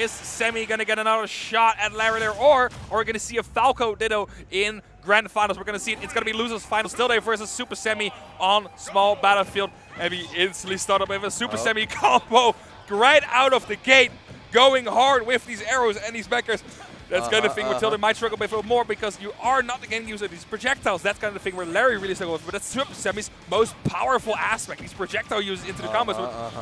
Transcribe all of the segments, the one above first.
Is Semi going to get another shot at Larry there, or are we going to see a Falco Ditto in Grand Finals? We're going to see it. It's going to be losers finals. Tilde versus Supahsemmie on small battlefield. And we instantly start up with a Supahsemmie combo right out of the gate, going hard with these arrows and these backers. That's kind of the thing where Tilde might struggle a bit more because you are not getting used to these projectiles. That's kind of the thing where Larry really struggles with. But that's Supahsemmie's most powerful aspect, these projectile uses into the combos.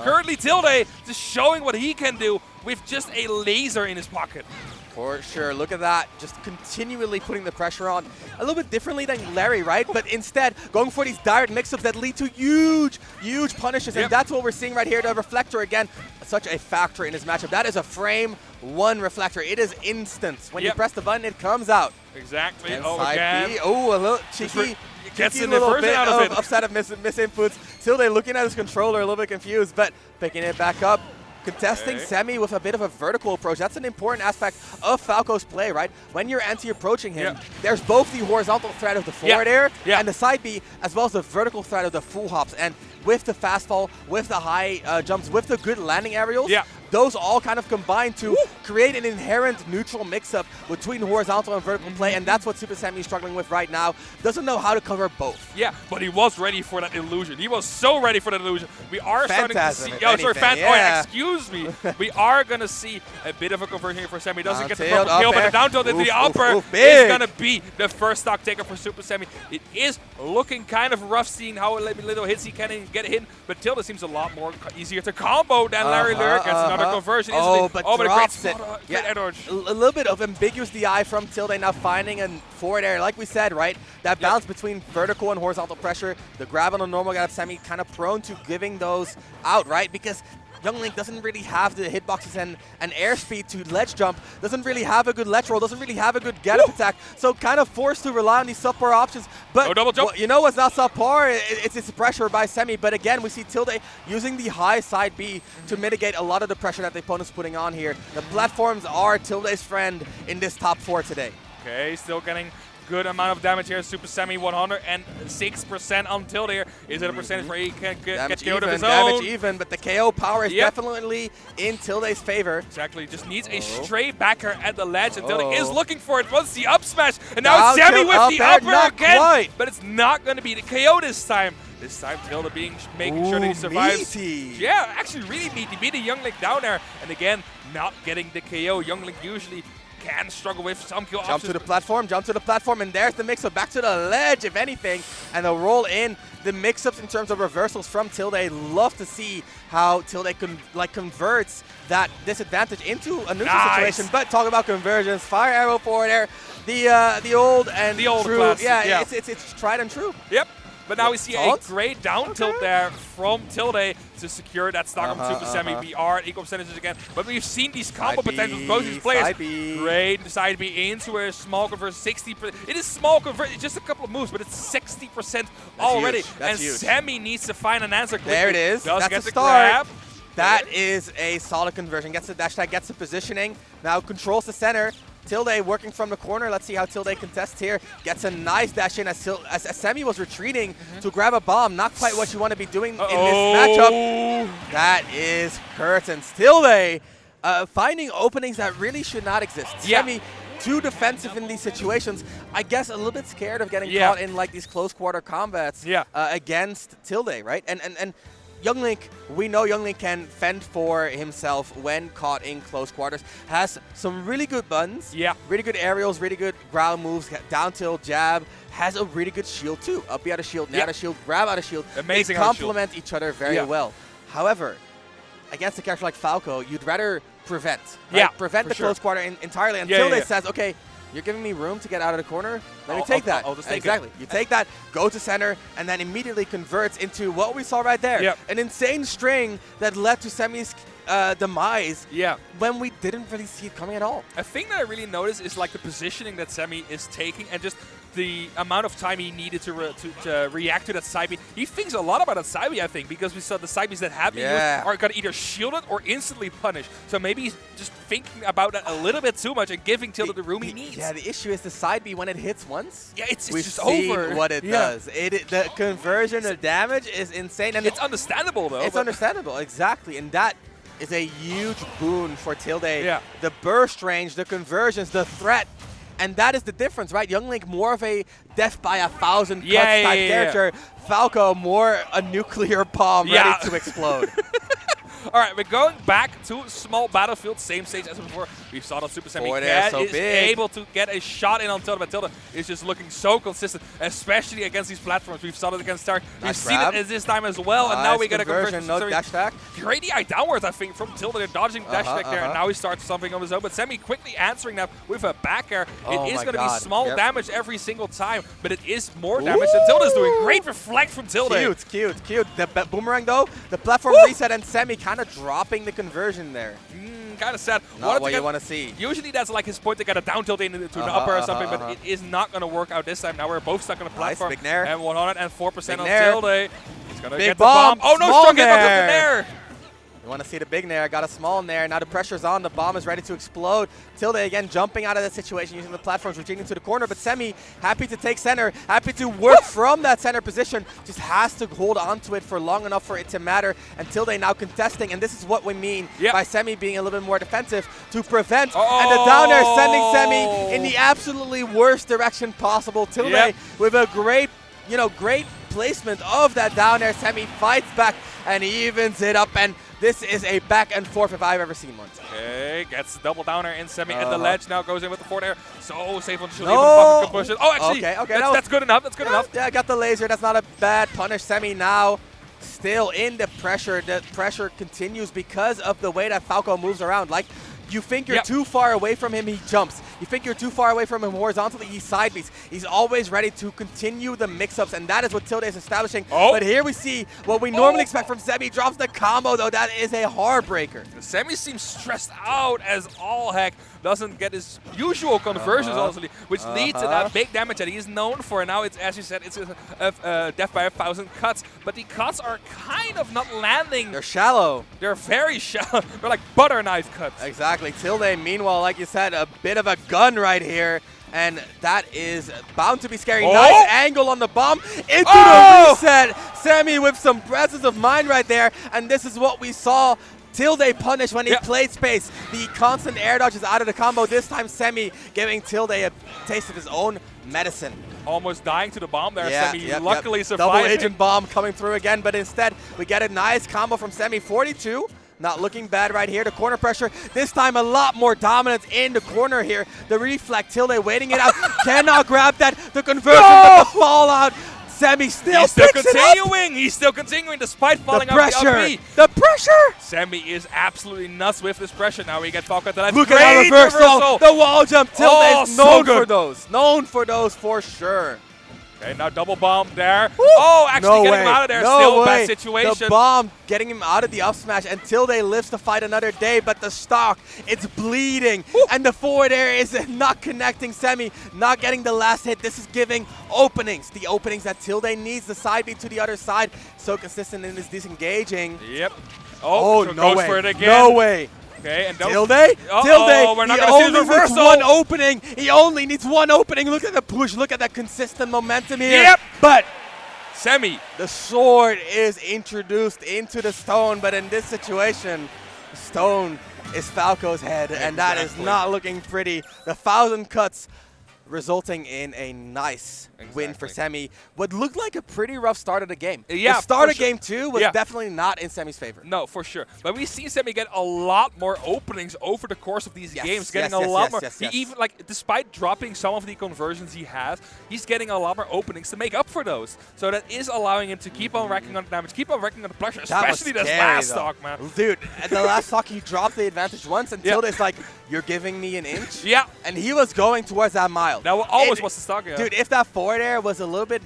Currently, Tilde just showing what he can do with just a laser in his pocket. For sure. Look at that. Just continually putting the pressure on. A little bit differently than Larry, right? But instead, going for these direct mix-ups that lead to huge, huge punishes. And that's what we're seeing right here. The reflector, again, such a factor in this matchup. That is a frame 1 reflector. It is instant. When you press the button, it comes out. Exactly. And again. B. Oh, a little cheeky. Gets in little the bit out of it. Upset of misinputs. Tilde looking at his controller, a little bit confused, but picking it back up. Contesting Semi with a bit of a vertical approach. That's an important aspect of Falco's play, right? When you're anti-approaching him, there's both the horizontal threat of the forward air and the side B, as well as the vertical threat of the full hops. And with the fast fall, with the high jumps, with the good landing aerials, those all kind of combine to create an inherent neutral mix-up between horizontal and vertical play, and that's what Supahsemmie is struggling with right now. Doesn't know how to cover both. Yeah, but he was ready for that illusion. He was so ready for that illusion. We are starting to see... excuse me. We are going to see a bit of a conversion here for Semi. Doesn't get the proper kill, but the down tilt into the upper is going to be the first stock taker for Supahsemmie. It is looking kind of rough seeing how little hits he can get hit, but Tilde seems a lot more easier to combo than Larry Lurk. Gets another conversion. But drops it. A little bit of ambiguous DI from Tilde, now finding a forward air. Like we said, right? That balance between vertical and horizontal pressure. The grab on a normal guy of Semi kind of prone to giving those out, right? Because Young Link doesn't really have the hitboxes and airspeed to ledge jump, doesn't really have a good ledge roll, doesn't really have a good get-up attack, so kind of forced to rely on these subpar options. But no double jump. You know what's not subpar? It's pressure by Semi, but again, we see Tilde using the high side B to mitigate a lot of the pressure that the opponent's putting on here. The platforms are Tilde's friend in this top 4 today. Okay, still getting good amount of damage here. Supahsemmie 106% on Tilde here. Is it a percentage where he can get KO'd of his own? Damage even, but the KO power is definitely in Tilde's favor. Exactly, just needs a straight backer at the ledge, and Tilde is looking for it. Once the up smash, and now it's Semi with the upper again. Quite. But it's not going to be the KO this time. This time Tilde making sure that he survives. Meaty. Yeah, actually really meaty. Beating Young Link down there, and again, not getting the KO. Young Link usually can struggle with some kill options. Jump to the platform, and there's the mix-up back to the ledge, if anything, and the roll in. The mix-ups in terms of reversals from Tilde. Love to see how Tilde converts that disadvantage into a neutral situation. But talk about conversions, fire arrow forward air, the old true. Class. Yeah, it's tried and true. Yep. But now we see a great down tilt there from Tilde to secure that stock from Supahsemmie. We are at equal percentages again. But we've seen these combo potentials, both these players. Great side B into a small conversion, 60%. It is small conversion, just a couple of moves, but it's 60% already. And huge. Semi needs to find an answer quickly. There it is. Does That's get a the start. grab. That is a solid conversion. Gets the dash tag, gets the positioning. Now controls the center. Tilde working from the corner. Let's see how Tilde contests here. Gets a nice dash in as Semi was retreating to grab a bomb. Not quite what you want to be doing in this matchup. That is curtains. Tilde finding openings that really should not exist. Semi too defensive in these situations. I guess a little bit scared of getting caught in like these close quarter combats against Tilde, right? And Young Link, we know Young Link can fend for himself when caught in close quarters. Has some really good buttons, really good aerials, really good ground moves, down tilt, jab. Has a really good shield too. Up out of shield, down out of shield, grab out of shield. Amazing. They complement each other very well. However, against a character like Falco, you'd rather prevent. Right? Prevent the close quarter entirely until they says, okay, you're giving me room to get out of the corner. Let me take that. I'll just take exactly. You take that, go to center, and then immediately converts into what we saw right there. An insane string that led to Semi's demise when we didn't really see it coming at all. A thing that I really noticed is like the positioning that Semi is taking and just the amount of time he needed to react to that side B. He thinks a lot about that side B, I think, because we saw the side Bs that have been used are going to either shield it or instantly punish. So maybe he's just thinking about that a little bit too much and giving Tilde the room he needs. Yeah, the issue is the side B, when it hits once, it's just over. over. What it does. The conversion, the damage is insane. And it's understandable, though. It's understandable, exactly. And that is a huge boon for Tilde. Yeah. The burst range, the conversions, the threat. And that is the difference, right? Young Link more of a death by 1,000 cuts type character. Falco more a nuclear bomb ready to explode. All right, we're going back to small battlefield, same stage as before. We saw that Supahsemmie is able to get a shot in on Tilde, but Tilde is just looking so consistent, especially against these platforms. We've saw it against Stark. We've seen it this time as well, and now we get a conversion. No dash attack. Great DI downwards, I think, from Tilde. They're dodging dash attack there, and now he starts something on his own. But Semi quickly answering that with a back air. It is going to be small damage every single time, but it is more damage than Tilde is doing. Great reflect from Tilde. Cute. The boomerang, though, the platform reset, and Semi kind of dropping the conversion there. Kind of sad. Not what you want to see. Usually that's like his point to get a down tilt into the upper or something, but it is not going to work out this time. Now we're both stuck on the platform. Nice, big nair. And 104% on nair. Tilde. He's going to Big get the bomb. Oh no, strong hit onto the nair. You want to see the big nair. Got a small nair. Now the pressure's on. The bomb is ready to explode. Tilde again jumping out of that situation using the platforms, retreating to the corner. But Semi happy to take center, happy to work from that center position. Just has to hold on to it for long enough for it to matter. And Tilde now contesting. And this is what we mean by Semi being a little bit more defensive to prevent. And the down air sending Semi in the absolutely worst direction possible. Tilde with a great placement of that down air. Semi fights back and evens it up. And this is a back and forth if I've ever seen one. Okay, gets double down air in Semi at the ledge. Now goes in with the forward air. So safe on the shield. Even fucking can push it. Oh, actually, that's good enough. That's good enough. Yeah, got the laser. That's not a bad punish. Semi now still in the pressure. The pressure continues because of the way that Falco moves around. Like, you think you're too far away from him, he jumps. You think you're too far away from him horizontally, he side beats. He's always ready to continue the mix-ups, and that is what Tilde is establishing. But here we see what we normally expect from Semi. Drops the combo, though. That is a heartbreaker. Semi seems stressed out as all heck. Doesn't get his usual conversions, honestly, which leads to that big damage that he's known for. And now it's, as you said, it's a death by 1,000 cuts. But the cuts are kind of not landing. They're shallow. They're very shallow. They're like butter knife cuts. Exactly. Tilde, meanwhile, like you said, a bit of a gun right here. And that is bound to be scary. Nice angle on the bomb into the reset. Semi with some presence of mind right there. And this is what we saw Tilde punish when he played space. The constant air dodges out of the combo. This time Semi giving Tilde a taste of his own medicine. Almost dying to the bomb there. Semi luckily survived. Double agent bomb coming through again, but instead we get a nice combo from Semi. 42. Not looking bad right here. The corner pressure. This time a lot more dominance in the corner here. The reflect. Tilde waiting it out. Cannot grab that. The conversion, but the fallout. Semi still continuing. He's still continuing despite falling out the up B. The pressure. Semi is absolutely nuts with this pressure. Now we get Falco to the left. Look at that reversal. The wall jump. Tilde is known for those. Known for those for sure. Okay, now double bomb there. Actually getting him out of there. Still a bad situation. The bomb getting him out of the up smash, and Tilde lives to fight another day, but the stock, it's bleeding. And the forward air is not connecting. Semi not getting the last hit. This is giving openings. The openings that Tilde needs. The side beat to the other side. So consistent in his disengaging. Yep. No way. For it again. No way. Okay, and Tilde, we're not going to see the reversal. One opening. He only needs one opening. Look at the push. Look at that consistent momentum here. Yep. But Semi. The sword is introduced into the stone, but in this situation, the stone is Falco's head, and that is not looking pretty. The 1,000 cuts resulting in a nice win for Semi. What looked like a pretty rough start of the game. Yeah, the start of game 2 was definitely not in Semi's favor. No, for sure. But we've seen Semi get a lot more openings over the course of these games. Getting a lot more. He even, like, despite dropping some of the conversions he has, he's getting a lot more openings to make up for those. So that is allowing him to keep on racking on the damage, keep on racking on the pressure, especially this last stock, man. Dude, at the last stock, he dropped the advantage once, and Tilde is like, you're giving me an inch? Yeah. And he was going towards that mile. That always was the stock, Dude, if that forward air was a little bit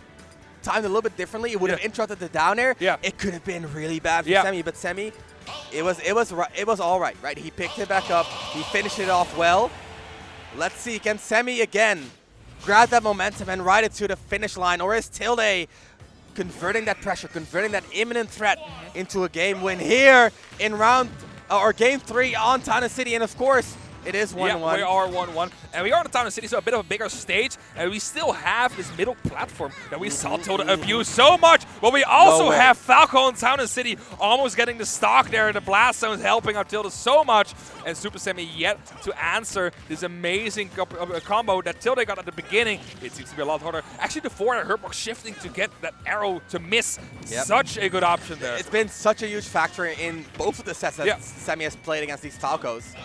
timed a little bit differently, it would have interrupted the down air. It could have been really bad for Semi, but Semi, it was all right, right? He picked it back up. He finished it off well. Let's see, can Semi again grab that momentum and ride it to the finish line, or is Tilde converting that pressure, converting that imminent threat into a game win here in game 3 on Town and City? And of course, It is 1-1. Yeah, we are 1-1. And we are in the town and city, so a bit of a bigger stage. And we still have this middle platform that we saw Tilde abuse so much. But we also have Falco in town and city almost getting the stock there. The blast zones helping out Tilde so much. And Supahsemmie yet to answer this amazing combo that Tilde got at the beginning. It seems to be a lot harder. Actually, the forward Hurtbox shifting to get that arrow to miss. Such a good option there. It's been such a huge factor in both of the sets that Semi has played against these Falcos.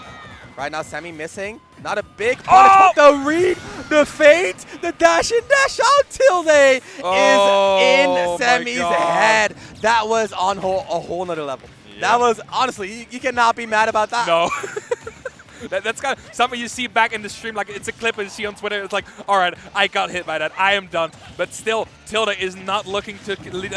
Right now, Semi missing. Not a big punish, but the read, the fate, the dash in, dash out. Tilde is in Semi's head. That was on a whole nother level. That was, honestly, you cannot be mad about that. No. That's kind of something you see back in the stream, like it's a clip you see on Twitter. It's like, all right, I got hit by that. I am done. But still, Tilde is not looking to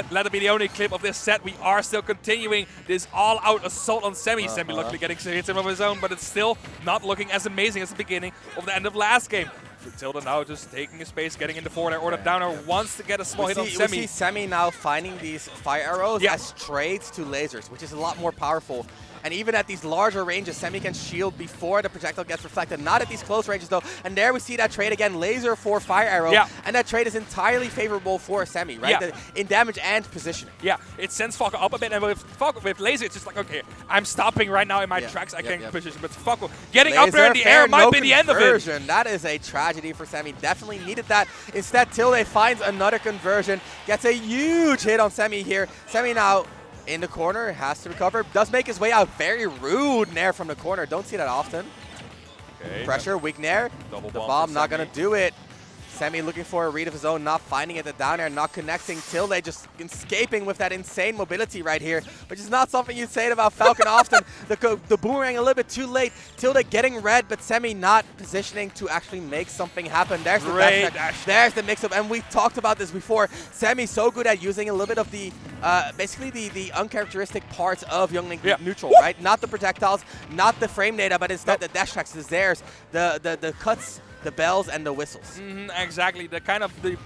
let it be the only clip of this set. We are still continuing this all-out assault on Semi. Semi luckily getting hits of his own, but it's still not looking as amazing as the beginning of the end of last game. Tilde now just taking his space, getting into forward air, or the down air wants to get a small hit on Semi. We see Semi now finding these fire arrows as trades to lasers, which is a lot more powerful. And even at these larger ranges, Semi can shield before the projectile gets reflected. Not at these close ranges, though. And there we see that trade again, laser for fire arrow. And that trade is entirely favorable for Semi, right? In damage and positioning. Yeah, it sends Falco up a bit. And with laser, it's just like, okay, I'm stopping right now in my tracks. I can't position. But Falco getting laser, up there in the air might be the end of it. That is a tragedy for Semi. Definitely needed that. Instead, Tilde finds another conversion. Gets a huge hit on Semi here. Semi now in the corner, has to recover. Does make his way out. Very rude nair from the corner. Don't see that often. Okay, pressure, weak nair. The bomb not going to do it. Semi looking for a read of his own, not finding it, the down air, not connecting. Tilde just escaping with that insane mobility right here, which is not something you'd say about Falcon often. The boomerang a little bit too late. Tilde getting red, but Semi not positioning to actually make something happen. There's the dash. There's the mix-up, and we talked about this before. Semi so good at using a little bit of the, basically the uncharacteristic parts of Young Link neutral, right? Not the projectiles, not the frame data, but instead the dash tracks is theirs. The cuts, the bells, and the whistles. Exactly, the kind of the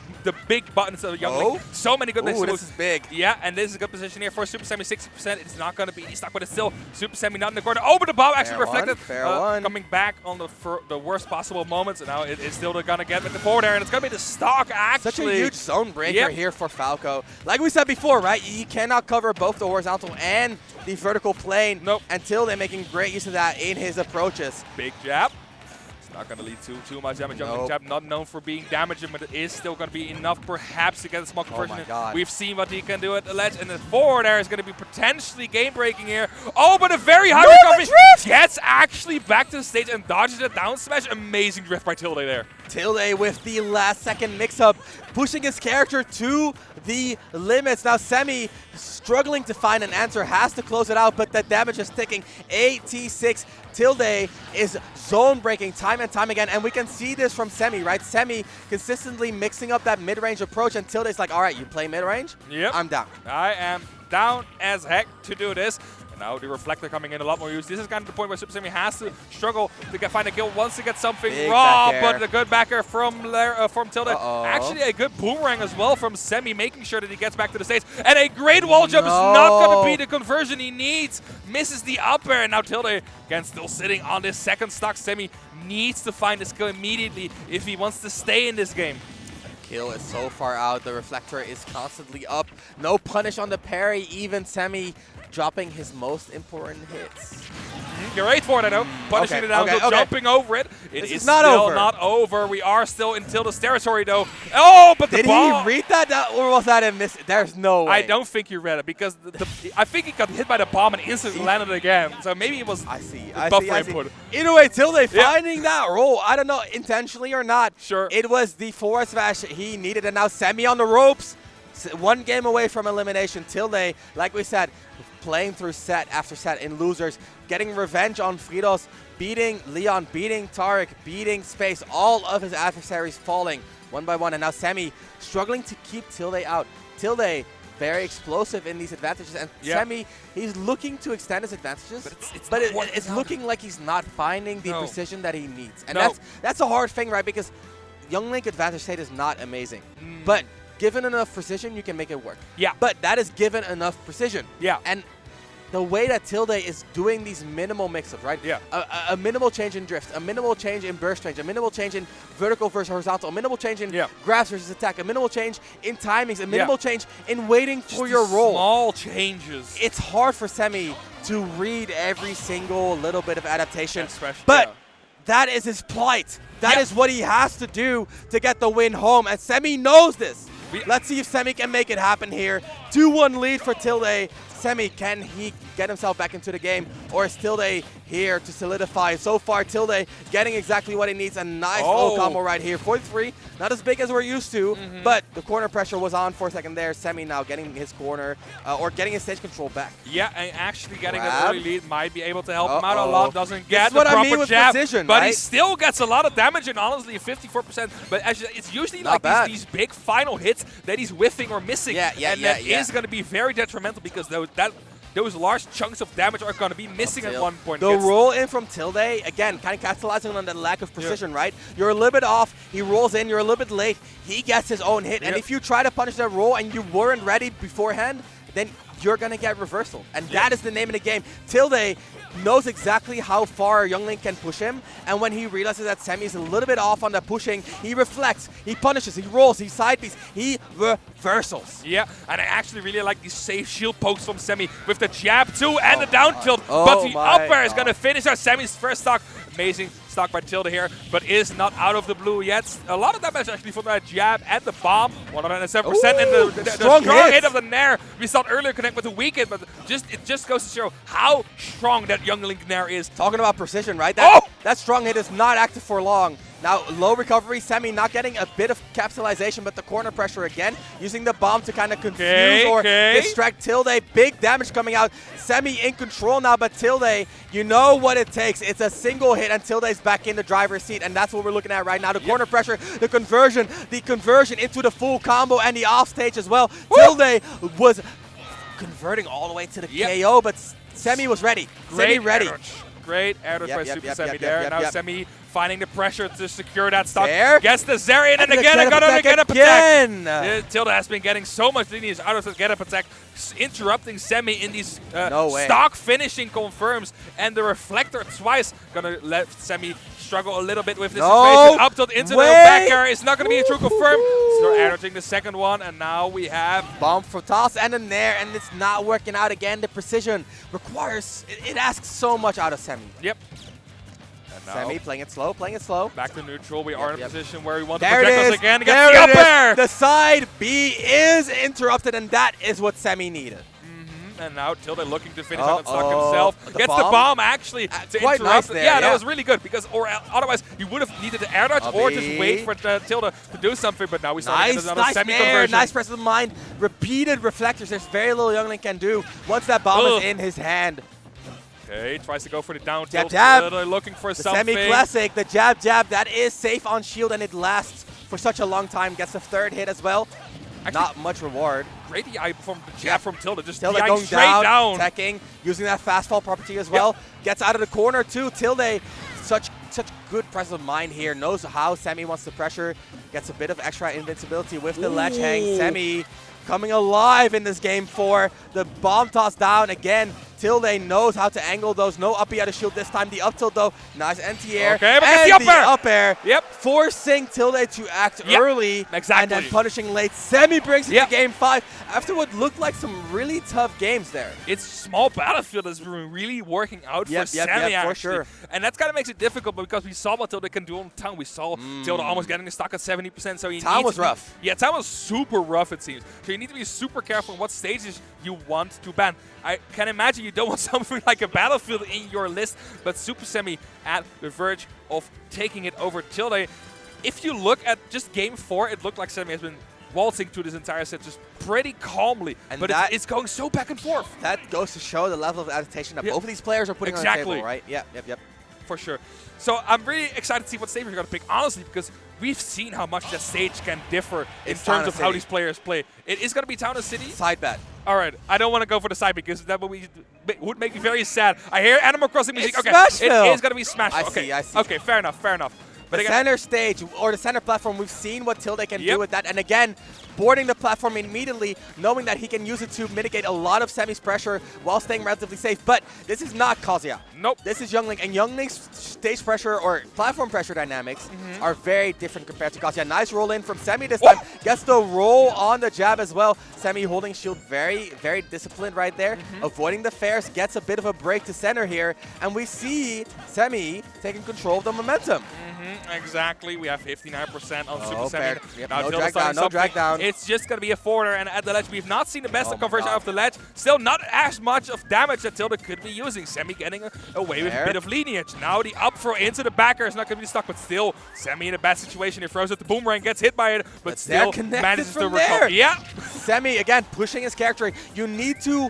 big buttons of Young Link. So many good moves. This is big. Yeah, and this is a good position here for Supahsemmie. 60%. It's not going to be stuck, but it's still Supahsemmie not in the corner. Oh, but the bomb actually reflected. Coming back on the worst possible moments, and now it's still going to get with the forward air, and it's going to be the stock actually. Such a huge zone breaker here for Falco. Like we said before, right? You cannot cover both the horizontal and the vertical plane. Until they're making great use of that in his approaches. Big jab. Not going to lead to too much damage. Young Link jab not known for being damaging, but it is still going to be enough perhaps to get a small conversion. We've seen what he can do at the ledge, and the forward air is going to be potentially game-breaking here. Oh, but a very high recovery. Gets actually back to the stage and dodges a down smash. Amazing drift by Tilde there. Tilde with the last second mix-up, pushing his character to the limits. Now Semi struggling to find an answer, has to close it out, but the damage is ticking. 86. Tilde is zone breaking time and time again, and we can see this from Semi, right? Semi consistently mixing up that mid-range approach, and Tilde's like, all right, you play mid-range? Yep. I'm down. I am down as heck to do this. Now the reflector coming in a lot more use. This is kind of the point where Supahsemmie has to struggle to find a kill, wants to get something raw, but a good backer from Tilde. Actually a good boomerang as well from Semi, making sure that he gets back to the stage. And a great wall jump is not going to be the conversion he needs. Misses the up air, and now Tilde, again, still sitting on this second stock. Semi needs to find this kill immediately if he wants to stay in this game. Kill is so far out. The reflector is constantly up. No punish on the parry. Even Semi dropping his most important hits. Great for it, though. Punishing it down, jumping over it. It is not still over. Not over. We are still in Tilde's territory, though. Oh, but the ball. Did he read that, or was that a miss? There's no way. I don't think he read it, because I think he got hit by the bomb and instantly landed again. So maybe it was buffer input. Either way, Tilde finding that roll. I don't know, intentionally or not. Sure. It was the forward smash he needed, and now Semi on the ropes. One game away from elimination. Tilde, like we said, playing through set after set in losers, getting revenge on Fridos, beating Leon, beating Tarek, beating Space, all of his adversaries falling one by one, and now Semi struggling to keep Tilde out. Tilde very explosive in these advantages, and Semi, he's looking to extend his advantages, but it's looking like he's not finding the precision that he needs, and that's a hard thing, right? Because Young Link advantage state is not amazing, but given enough precision, you can make it work. Yeah. But that is given enough precision. Yeah. And the way that Tilde is doing these minimal mix-ups, right? Yeah. A minimal change in drift, a minimal change in burst range, a minimal change in vertical versus horizontal, a minimal change in grabs versus attack, a minimal change in timings, a minimal change in waiting for your roll. Small changes. It's hard for Semi to read every single little bit of adaptation, Especially, but that is his plight. That is what he has to do to get the win home, and Semi knows this. Let's see if Semi can make it happen here. 2-1 lead for Tilde. Semi, can he get himself back into the game, or is Tilde here to solidify? So far, Tilde getting exactly what he needs. A nice low combo right here. 43, not as big as we're used to, but the corner pressure was on for a second there. Semi now getting his corner, or getting his stage control back. Yeah, and actually getting an early lead might be able to help him out a lot. Doesn't get the the proper with jab, precision, but right? he still gets a lot of damage, and honestly, 54%. But actually, it's usually Not like these big final hits that he's whiffing or missing, and that is going to be very detrimental because those large chunks of damage are going to be missing at one point. The roll in from Tilde, again, kind of capitalizing on that lack of precision, right? You're a little bit off, he rolls in, you're a little bit late, he gets his own hit, and if you try to punish that roll and you weren't ready beforehand, then you're going to get reversal. And that is the name of the game. Tilde knows exactly how far Youngling can push him, and when he realizes that Semi is a little bit off on the pushing, he reflects, he punishes, he rolls, he side piece, he reversals. Yeah, and I actually really like these safe shield pokes from Semi with the jab too and the down tilt, but the up air is going to finish our Semi's first stock. Amazing stock by Tilde here, but is not out of the blue yet. A lot of damage actually from that jab and the bomb. 107%, and the strong hit of the Nair. We saw it earlier connect with the weak hit, but it just goes to show how strong that Youngling Nair is. Talking about precision, right? That strong hit is not active for long. Now, low recovery, Semi not getting a bit of capitalization, but the corner pressure again, using the bomb to kind of confuse or distract Tilde. Big damage coming out. Semi in control now, but Tilde, you know what it takes. It's a single hit, and Tilde's back in the driver's seat, and that's what we're looking at right now. The corner pressure, the conversion into the full combo, and the offstage as well. Tilde was converting all the way to the KO, but Semi was ready. Semi ready. Great air dodge by Supahsemmie there. Now Semi finding the pressure to secure that stock. There. Gets the Zeri, and again, another get-up attack. Tilde has been getting so much lineage out of the get-up attack, interrupting Semi in these stock finishing confirms, and the reflector twice gonna let Semi struggle a little bit with this situation. Up tilt into the back air. It's not gonna be a true confirm. So air dodging the second one, and now we have bomb for toss and a Nair, and it's not working out again. The precision requires, it asks so much out of Semi. Yep. Semi playing it slow, playing it slow. Back to neutral. We are in a position where we want to project us again. Gets the up air. The side B is interrupted, and that is what Semi needed. And now Tilde looking to finish on the stock himself. Gets the bomb actually to interrupt. Nice there, that was really good because otherwise he would have needed to air dodge or just wait for Tilde to do something. But now we saw another Semi conversion. Nice press of the mind. Repeated reflectors. There's very little Youngling can do once that bomb is in his hand. Okay, tries to go for the down tilt. Jab. Looking for something. Semi-classic, the jab. That is safe on shield, and it lasts for such a long time. Gets the third hit as well. Actually, not much reward. Great DI from the jab from Tilde. Just Tilde DI going straight down. Attacking, using that fast fall property as well. Gets out of the corner too. Tilde, such good presence of mind here. Knows how Semi wants to pressure. Gets a bit of extra invincibility with the ledge hang. Semi coming alive in this game 4. The bomb toss down again. Tilde knows how to angle those. No up B out of shield this time. The up tilt though, nice anti-air. Okay, but and the up air. Yep. Forcing Tilde to act early. Exactly. And then punishing late. Semi brings it to game 5 after what looked like some really tough games there. It's small battlefield that's been really working out for Semi actually. For sure. And that's kind of makes it difficult because we saw what Tilde can do on town. We saw Tilde almost getting the stock at 70%. So town was rough. Yeah, town was super rough it seems. So you need to be super careful on what stages you want to ban. I can imagine you don't want something like a battlefield in your list, but Supahsemmie at the verge of taking it over Tilde. If you look at just game 4, it looked like Semi has been waltzing through this entire set just pretty calmly, and but it's going so back and forth. That goes to show the level of adaptation that both of these players are putting on the table, right? Yep. For sure. So I'm really excited to see what stage we're going to pick, honestly, because we've seen how much that stage can differ in terms of how these players play. It is going to be Town and City. Side bet. All right, I don't want to go for the side because that would make me very sad. I hear Animal Crossing music. It's okay, Smashville. It is going to be Smashville. I see. Okay, fair enough. But the center stage or the center platform, we've seen what Tilde can do with that. And again, boarding the platform immediately, knowing that he can use it to mitigate a lot of Semi's pressure while staying relatively safe. But this is not Kazuya. Nope. This is Youngling, and Youngling's stage pressure or platform pressure dynamics are very different compared to Kazuya. Nice roll in from Semi this time. Gets the roll on the jab as well. Semi holding shield very, very disciplined right there. Avoiding the fares, gets a bit of a break to center here. And we see Semi taking control of the momentum. Exactly. We have 59% on Supahsemmie. Fair. Yep, Now no Tilde drag down, starting no drag something. down. It's just going to be a forwarder, and at the ledge, we've not seen the best Oh my conversion God. out of the ledge. Still not as much of damage that Tilde could be using. Semi getting away with a bit of lineage. Now the up throw into the backer is not going to be stuck, but still Semi in a bad situation. He throws at the boomerang, gets hit by it, but still manages to recover. Yeah. Semi again pushing his character. You need to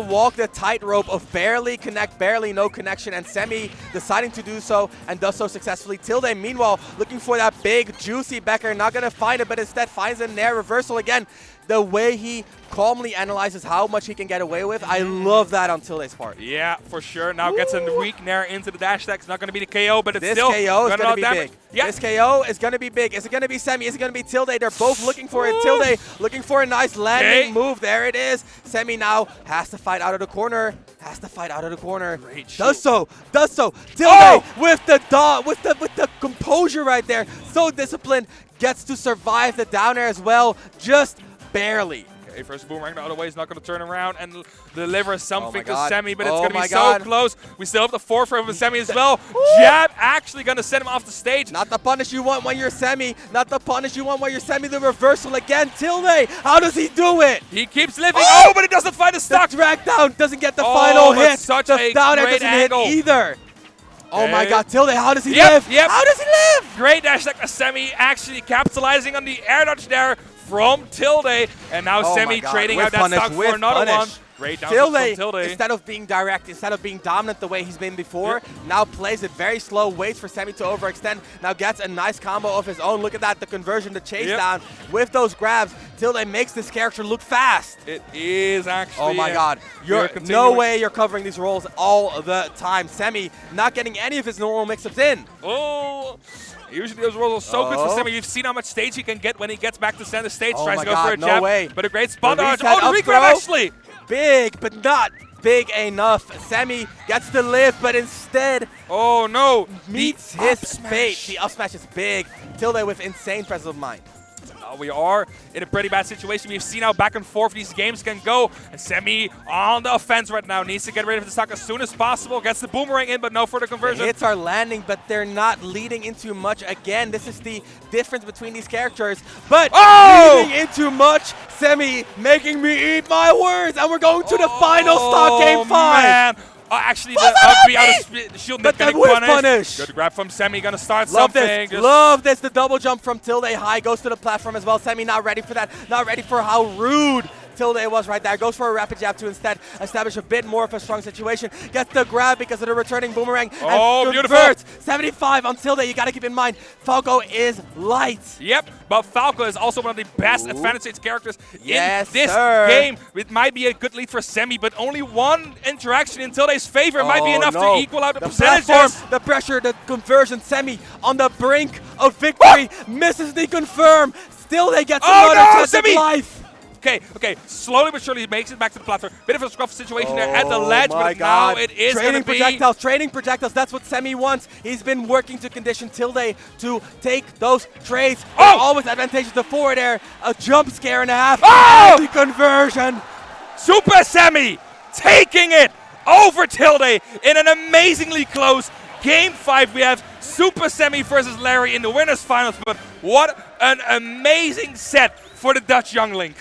walk the tightrope of barely connect, barely no connection, and Semi deciding to do so and does so successfully. Tilde meanwhile looking for that big juicy backer, not gonna find it, but instead finds a nair reversal again. The way he calmly analyzes how much he can get away with, I love that on Tilde's part. Yeah, for sure. Now gets a weak nair into the dash attack. It's not going to be the KO, but it's This still KO is going to be damage. big. Yeah. This KO is going to be big. Is it going to be Semi? Is it going to be Tilde? They're both looking for it. Tilde looking for a nice landing move. There it is. Semi now has to fight out of the corner. Has to fight out of the corner. Great Does so. Tilde with the composure right there. So disciplined. Gets to survive the down air as well. Just barely. Okay, first boomerang the other way is not going to turn around and deliver something to God. Semi, but it's Oh going to my be so God. close. We still have the forefront of Semi as well. Jab actually going to send him off the stage. Not the punish you want when you're Semi. Not the punish you want when you're Semi. The reversal again. Tilde. How does he do it? He keeps living. Oh, but he doesn't find the The stock. drag down doesn't get the Oh, final but hit. such the a down air great doesn't angle. hit either. Oh my Okay. God, Tilde, how does he Yep, live? yep. How does he live? Great dash attack. Semi actually capitalizing on the air dodge there from Tilde. And now Oh Semi my God, trading with out that punish, stock for with another punish. one. Great down from Tilde, Tilde. instead of being direct, instead of being dominant the way he's been before, now plays it very slow, waits for Semi to overextend, now gets a nice combo of his own. Look at that, the conversion, the chase down with those grabs. Tilde makes this character look fast. It is actually. Oh my God. You're No way you're covering these rolls all the time. Semi not getting any of his normal mix-ups in. Oh. Usually those rolls are so good for Semi. You've seen how much stage he can get when he gets back to center stage. Oh Tries my to go God, for a no jab. way. But a great spot The dodge. reset Oh, the up regrab throw. actually. Big, but not big enough. Semi gets to live, but instead Oh no. meets The his up smash. fate. The up smash is big. Tilde with insane presence of mind. We are in a pretty bad situation. We've seen how back and forth these games can go. And Semi on the offense right now. Needs to get rid of the stock as soon as possible. Gets the boomerang in, but no further The conversion. hits are landing, but they're not leading into much. Again, this is the difference between these characters. But leading into much. Semi making me eat my words. And we're going to the final stock game 5. Man. Oh, actually, Was the that up B out up of shield But net getting that with punished. punish. Good grab from Semi. Gonna start Love something. this. Just Love this. The double jump from Tilde high goes to the platform as well. Semi not ready for that. Not ready for how rude Tilde was right there. Goes for a rapid jab to instead establish a bit more of a strong situation. Gets the grab because of the returning boomerang. Oh, and beautiful. converts. 75 on Tilde. You got to keep in mind, Falco is light. Yep, but Falco is also one of the best advantage stage characters Yes, in this sir. game. It might be a good lead for Semi, but only one interaction in Tilde's favor might be enough to equal out the percentages. Platform, the pressure, the conversion. Semi on the brink of victory. Misses the confirm. Tilde gets another chance Semi! at life. Okay, slowly but surely makes it back to the platform. Bit of a scruff situation there at the ledge, Oh my but now God. it is going to be... Trading projectiles, that's what Semi wants. He's been working to condition Tilde to take those trades. Oh! Always advantageous to forward air, a jump scare and a half, Oh! and the conversion. Supahsemmie taking it over Tilde in an amazingly close Game 5. We have Supahsemmie versus Larry in the winners finals, but what an amazing set for the Dutch youngling.